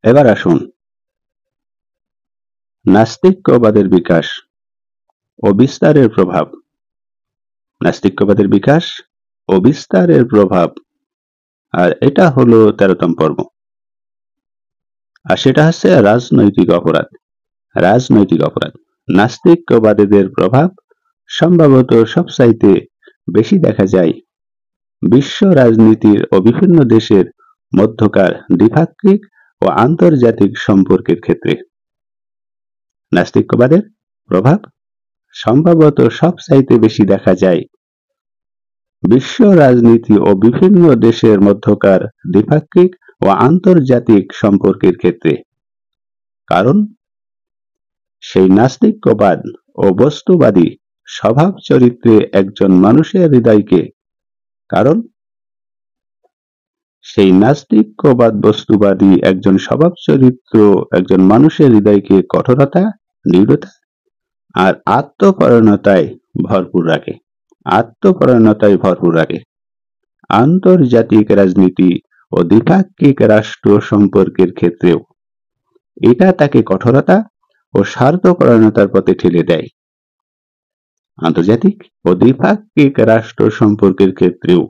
এবার আসুন নাস্তিক্যবাদের বিকাশ ও বিস্তারের প্রভাব। নাস্তিক্যবাদের বিকাশ ও বিস্তারের প্রভাব, আর এটা হলো 13তম পর্ব। আর সেটা হচ্ছে রাজনৈতিক অপরাধ। রাজনৈতিক অপরাধ। নাস্তিক্যবাদীদের প্রভাব সম্ভবত সবচাইতে বেশি দেখা যায় বিশ্ব রাজনীতির ও বিভিন্ন দেশের মধ্যকার দ্বিপাক্ষিক ও আন্তর্জাতিক সম্পর্কের ক্ষেত্রে। নাস্তিক্যবাদের প্রভাব সম্ভবত সবচাইতে বেশি দেখা যায় বিশ্ব রাজনীতি ও বিভিন্ন দেশের মধ্যকার দ্বিপাক্ষিক ও আন্তর্জাতিক সম্পর্কের ক্ষেত্রে। কারণ সেই নাস্তিক্যবাদ ও বস্তুবাদী স্বভাব চরিত্রে একজন মানুষের হৃদয়কে কারণ সেই নাস্তিক্যবাদ বস্তুবাদী একজন স্বভাব চরিত্র একজন মানুষের হৃদয়কে কঠোরতা, দৃঢ়তা আর আত্মপরায়ণতায় ভরপুর রাখে। আত্মপরায়ণতায় ভরপুর রাখে। আন্তর্জাতিক রাজনীতি ও দ্বিপাক্ষিক রাষ্ট্র সম্পর্কের ক্ষেত্রেও এটা তাকে কঠোরতা ও স্বার্থপরায়ণতার পথে ঠেলে দেয়। আন্তর্জাতিক ও দ্বিপাক্ষিক রাষ্ট্র সম্পর্কের ক্ষেত্রেও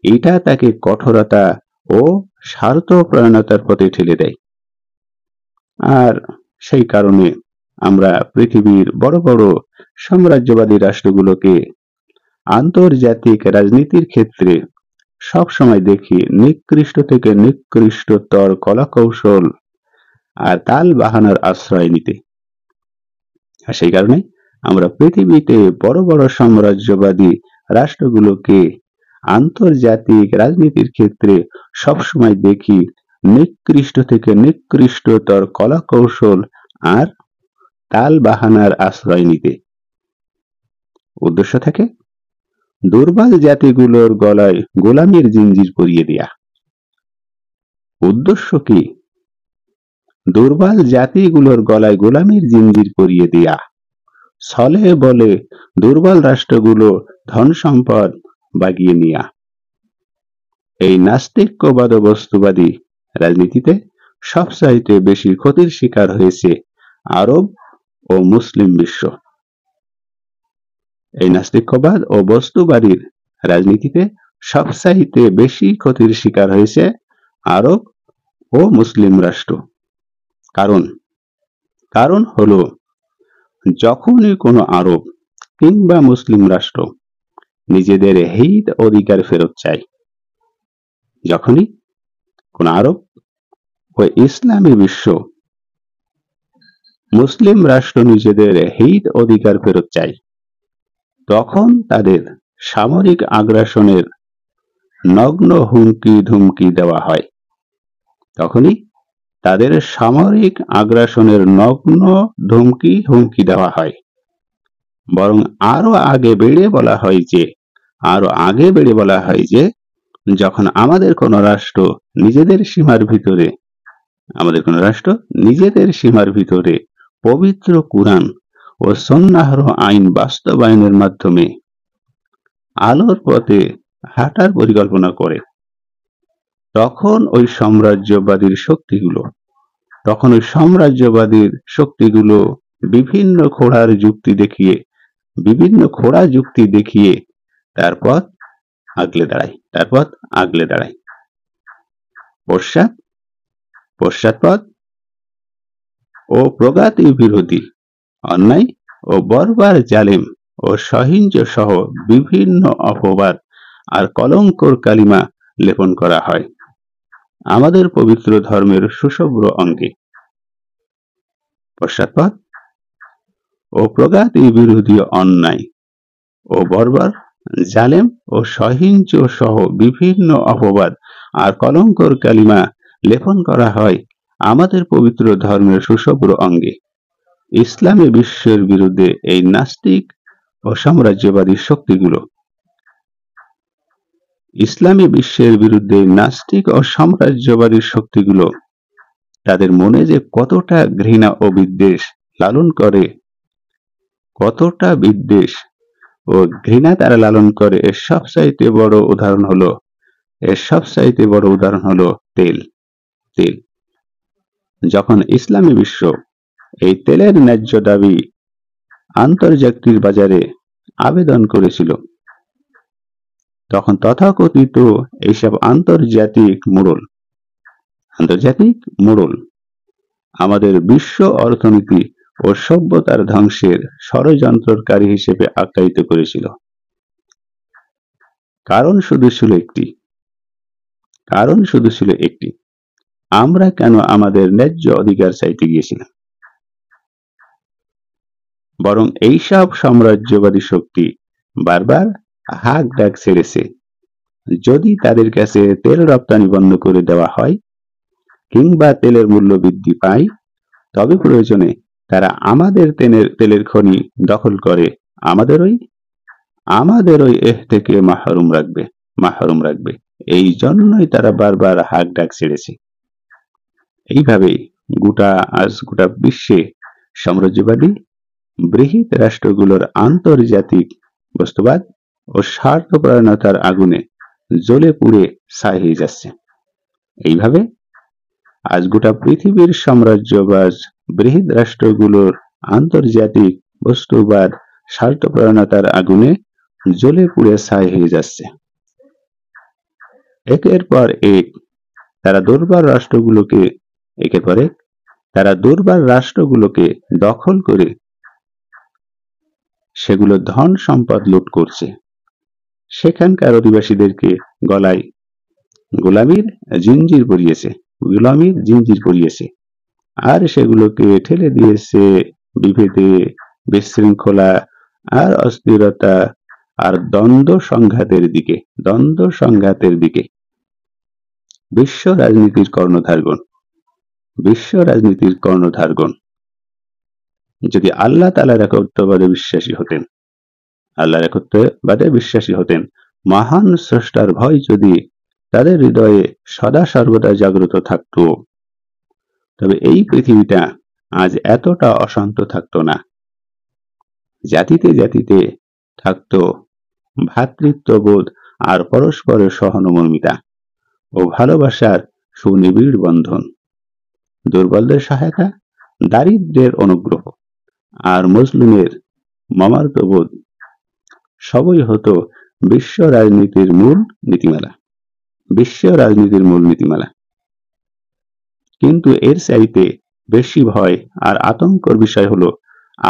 এটা তাকে কঠোরতা ও স্বার্থপরায়ণতার পথে ঠেলে দেয়। আর সেই কারণে আমরা পৃথিবীর বড় বড় সাম্রাজ্যবাদী রাষ্ট্রগুলোকে আন্তর্জাতিক রাজনীতির ক্ষেত্রে সবসময় দেখি নিকৃষ্ট থেকে নিকৃষ্টতর কলাকৌশল আর তাল বাহানার আশ্রয় নিতে। আর সেই কারণে আমরা পৃথিবীতে বড় বড় সাম্রাজ্যবাদী রাষ্ট্রগুলোকে আন্তর্জাতিক রাজনীতির ক্ষেত্রে সবসময় দেখি নিকৃষ্ট থেকে নিকৃষ্টতর কলাকৌশল আর তাল বাহানার আশ্রয় নিতে। উদ্দেশ্য থাকে দুর্বল জাতিগুলোর গলায় গোলামীর জিঞ্জির পরিয়ে দেয়া। উদ্দেশ্য কি? দুর্বল জাতিগুলোর গলায় গোলামীর জিঞ্জির পরিয়ে দেয়া। ছলে বলে দুর্বল রাষ্ট্রগুলো ধন সম্পদ বাগিয়ে নেয়া। এই নাস্তিক্যবাদ ও বস্তুবাদী রাজনীতিতে সবচাইতে বেশি ক্ষতির শিকার হয়েছে আরব ও মুসলিম বিশ্ব। এই নাস্তিক্যবাদ ও বস্তুবাদীর রাজনীতিতে সবচাইতে বেশি ক্ষতির শিকার হয়েছে আরব ও মুসলিম রাষ্ট্র। কারণ হলো যখনই কোনো আরব কিংবা মুসলিম রাষ্ট্র নিজেদের হিত অধিকার ফেরত চায়, যখনই কোনো আরব ও ইসলামী বিশ্ব মুসলিম রাষ্ট্র নিজেদের হিত অধিকার ফেরত চায়, তখন তাদের সামরিক আগ্রাসনের নগ্ন হুমকি ধুমকি দেওয়া হয়। তখনই তাদের সামরিক আগ্রাসনের নগ্ন ধুমকি হুমকি দেওয়া হয়। বরং আরো আগে বেড়ে বলা হয় যে যখন আমাদের কোন রাষ্ট্র নিজেদের সীমার ভিতরে পবিত্র কুরআন ও সুন্নাহর আইন বাস্তবায়নের মাধ্যমে আলোর পথে হাঁটার পরিকল্পনা করে, তখন ওই সাম্রাজ্যবাদীর শক্তিগুলো বিভিন্ন খোড়া যুক্তি দেখিয়ে তার পথ আগলে দাঁড়ায়। পশ্চাৎপদ ও প্রগতি বিরোধী, অন্যায় ও বর্বর জালেম ও সহিংস সহ বিভিন্ন অপবাদ আর কলঙ্কর কালিমা লেপন করা হয় আমাদের পবিত্র ধর্মের সুশুভ্র অঙ্গে। পশ্চাৎপদ ও প্রগতি বিরোধী, অন্যায় ও বর্বর জালেম ও সহিংস সহ বিভিন্ন অপবাদ আর কলঙ্কর কালিমা লেপন করা হয় আমাদের পবিত্র ধর্মের সুশুভ্র অঙ্গে। ইসলামী বিশ্বের বিরুদ্ধে এই নাস্তিক ও সাম্রাজ্যবাদী শক্তিগুলো তাদের মনে যে কতটা ঘৃণা ও বিদ্বেষ লালন করে, এর সবচাইতে বড় উদাহরণ হলো তেল। যখন ইসলামী বিশ্ব এই তেলের ন্যায্য দাবি আন্তর্জাতিক বাজারে আবেদন করেছিল, তখন তথাকথিত এইসব আন্তর্জাতিক মোড়ল আমাদের বিশ্ব অর্থনীতি ও সভ্যতার ধ্বংসের ষড়যন্ত্রকারী হিসেবে আখ্যায়িত করেছিল। কারণ শুধু ছিল একটি, আমরা কেন আমাদের ন্যায্য অধিকার চাইতে গিয়েছিলাম। বরং এইসব সাম্রাজ্যবাদী শক্তি বারবার হাঁক ডাক ছেড়েছে, যদি তাদের কাছে তেল রপ্তানি বন্ধ করে দেওয়া হয় কিংবা তেলের মূল্য বৃদ্ধি পায়, তবে প্রয়োজনে তারা আমাদের তেলের খনি দখল করে আমাদেরই এর থেকে মাহরুম রাখবে। এই জন্যই তারা বারবার হাঁক ডাক ছেড়েছে। এইভাবে গোটা বিশ্বে সাম্রাজ্যবাদী বৃহৎ রাষ্ট্রগুলোর আন্তর্জাতিক বস্তুবাদ ও স্বার্থপরায়ণতার আগুনে জ্বলে পুড়ে ছাই হয়ে যাচ্ছে। এইভাবে আজ গোটা পৃথিবীর সাম্রাজ্যবাদ বৃহৎ রাষ্ট্রগুলোর আন্তর্জাতিক বস্তুবাদ স্বার্থপরায়ণতার আগুনে জ্বলে পুড়ে ছাই হয়ে যাচ্ছে। একের পর এক তারা দুর্বল রাষ্ট্রগুলোকে দখল করে সেগুলো ধন সম্পদ লুট করছে, সেখানকার অধিবাসীদেরকে গলায় গোলামির জিঞ্জির পরিয়েছে, আর সেগুলোকে ঠেলে দিয়েছে বিভেদে, বিশৃঙ্খলা আর অস্থিরতা আর দ্বন্দ্ব সংঘাতের দিকে। বিশ্ব রাজনীতির কর্ণধারগণ যদি আল্লাহ তাআলার একত্ববাদে বিশ্বাসী হতেন, মহান স্রষ্টার ভয় যদি তাদের হৃদয়ে সদা সর্বদা জাগ্রত থাকত, তবে এই পৃথিবীটা আজ এতটা অশান্ত থাকতো না। জাতিতে থাকতো ভ্রাতৃত্ববোধ আর পরস্পরের সহানুভূতি ও ভালোবাসার সুনিবিড় বন্ধন। দুর্বলদের সহায়তা, দারিদ্রের অনুগ্রহ আর মজলুমের মর্মার্থবোধ সবই হতো বিশ্ব রাজনীতির মূল নীতিমালা। কিন্তু এর চাইতে বেশি ভয় আর আতঙ্কের বিষয় হলো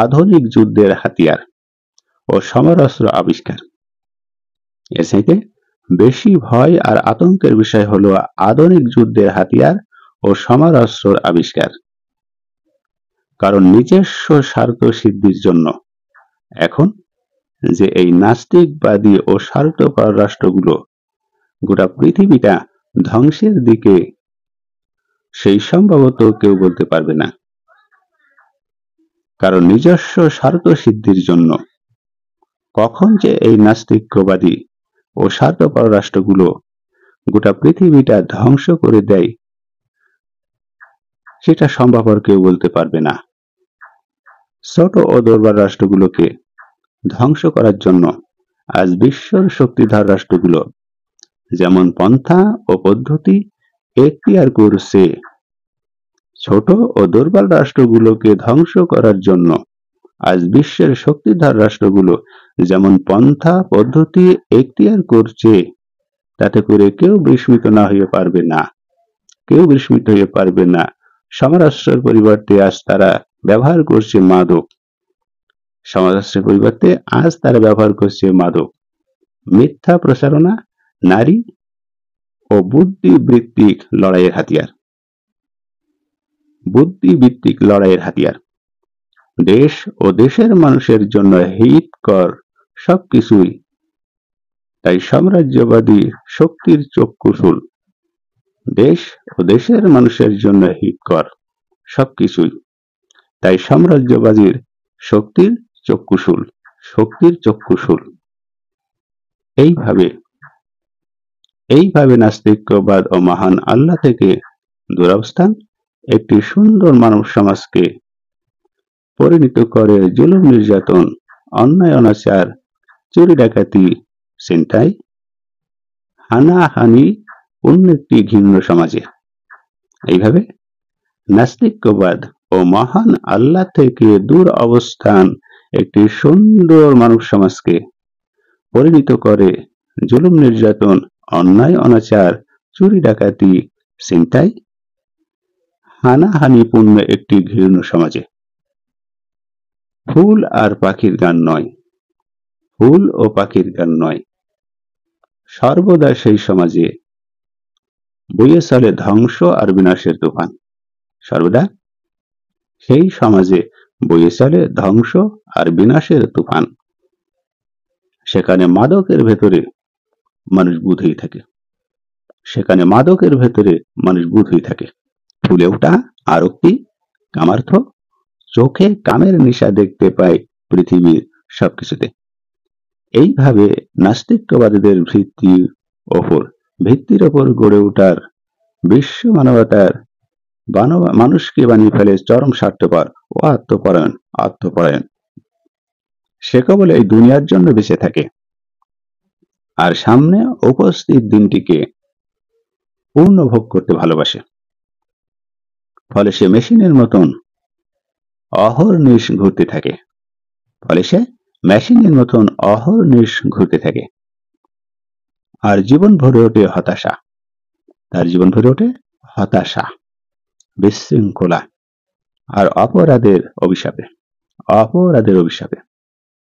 আধুনিক যুদ্ধের হাতিয়ার ও সমরাস্ত্র আবিষ্কার। কারণ নিজস্ব স্বার্থ সিদ্ধির জন্য এখন যে এই নাস্তিকবাদী ও স্বার্থপর রাষ্ট্রগুলো গোটা পৃথিবীটা ধ্বংসের দিকে, সেই সম্ভবত কেউ বলতে পারবে না। কারণ নিজস্ব স্বার্থ সিদ্ধির জন্য কখন যে এই নাস্তিকবাদী ও স্বার্থপর রাষ্ট্রগুলো গোটা পৃথিবীটা ধ্বংস করে দেয়, সেটা সম্ভবত কেউ বলতে পারবে না। ছোট ও দুর্বল রাষ্ট্রগুলোকে ধ্বংস করার জন্য আজ বিশ্বের শক্তিধর রাষ্ট্রগুলো যেমন পন্থা ও পদ্ধতি এখতিয়ার করছে, ছোট ও দুর্বল রাষ্ট্রগুলোকে ধ্বংস করার জন্য আজ বিশ্বের শক্তিধর রাষ্ট্রগুলো যেমন পন্থা পদ্ধতি এখতিয়ার করছে, তাতে করে কেউ বিস্মিত হয়ে পারবে না। সমরাস্ত্রের পরিবর্তে আজ তারা ব্যবহার করছে মাদক, মিথ্যা প্রচারণা, নারী ও বুদ্ধিবৃত্তিক লড়াইয়ের হাতিয়ার। দেশ ও দেশের মানুষের জন্য হিতকর সবকিছুই তাই সাম্রাজ্যবাদী শক্তির চক্ষুশূল। দেশ ও দেশের মানুষের জন্য হিতকর সবকিছুই তাই সাম্রাজ্যবাদীর শক্তির চক্ষুশূল। এইভাবে নাস্তিক্যবাদ ও মহান আল্লাহ থেকে দুরবস্থান একটি সুন্দর মানব সমাজকে পরিণত করে জুলুম, নির্যাতন, অন্যায়, অনাচার, চুরি, ডাকাতি, ছিনতাই, হানাহানি পূর্ণ একটি ঘৃণ্য সমাজে। এইভাবে নাস্তিক্যবাদ ও মহান আল্লাহ থেকে দূর অবস্থান একটি সুন্দর মানব সমাজকে পরিণত করে জুলুম, নির্যাতন, অন্যায়, অনাচার, চুরি, ডাকাতি, ছিনতাই, হানাহানিপূর্ণ একটি ঘৃণ্য সমাজে। ফুল আর পাখির গান নয়, ফুল ও পাখির গান নয়, সর্বদা সেই সমাজে বয়ে চলে ধ্বংস আর বিনাশের তুফান। সর্বদা সেই সমাজে বয়ে চলে ধ্বংস আর বিনাশের তুফান। সেখানে মাদকের ভেতরে মানুষ বুঁদ হয়ে থাকে, সেখানে মাদকের ভেতরে মানুষ বুঁদ হয়ে থাকে। ফুলে ওঠা আরক্তি, কামার্থ, চোখে কামের নেশা দেখতে পায় পৃথিবীর সবকিছুতে। এইভাবে নাস্তিক্যবাদীদের ভিত্তির ওপর গড়ে ওঠার বিশ্ব মানবতার মানুষকে বানিয়ে ফেলে চরম স্বার্থপর ও আত্মপরায়ণ। সে কেবল এই দুনিয়ার জন্য বেঁচে থাকে আর সামনে উপস্থিত দিনটিকে পূর্ণ ভোগ করতে ভালোবাসে। ফলে সে মেশিনের মতন অহর্নিশ ঘুরতে থাকে। আর জীবন ভরে ওঠে হতাশা, বিশৃঙ্খলা আর অপরাধের অভিশাপে।